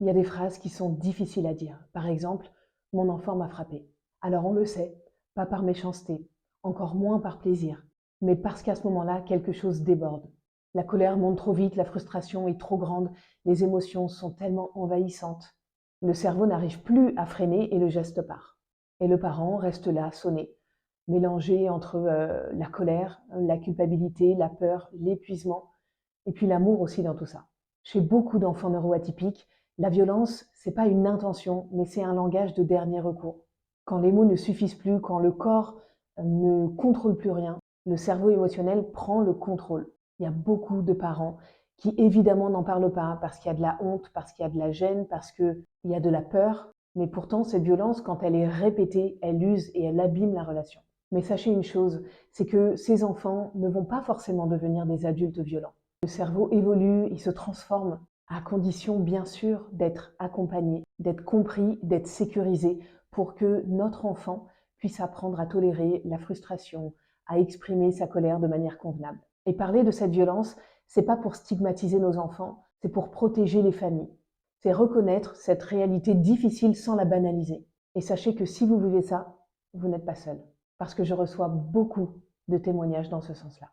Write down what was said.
Il y a des phrases qui sont difficiles à dire. Par exemple, mon enfant m'a frappé. Alors on le sait, pas par méchanceté, encore moins par plaisir, mais parce qu'à ce moment-là, quelque chose déborde. La colère monte trop vite, la frustration est trop grande, les émotions sont tellement envahissantes. Le cerveau n'arrive plus à freiner et le geste part. Et le parent reste là, sonné, mélangé entre la colère, la culpabilité, la peur, l'épuisement, et puis l'amour aussi dans tout ça. Chez beaucoup d'enfants neuroatypiques, la violence, c'est pas une intention, mais c'est un langage de dernier recours. Quand les mots ne suffisent plus, quand le corps ne contrôle plus rien, le cerveau émotionnel prend le contrôle. Il y a beaucoup de parents qui évidemment n'en parlent pas parce qu'il y a de la honte, parce qu'il y a de la gêne, parce qu'il y a de la peur. Mais pourtant, cette violence, quand elle est répétée, elle use et elle abîme la relation. Mais sachez une chose, c'est que ces enfants ne vont pas forcément devenir des adultes violents. Le cerveau évolue, il se transforme, à condition bien sûr d'être accompagné, d'être compris, d'être sécurisé pour que notre enfant puisse apprendre à tolérer la frustration, à exprimer sa colère de manière convenable. Et parler de cette violence, c'est pas pour stigmatiser nos enfants, c'est pour protéger les familles. C'est reconnaître cette réalité difficile sans la banaliser. Et sachez que si vous vivez ça, vous n'êtes pas seul. Parce que je reçois beaucoup de témoignages dans ce sens-là.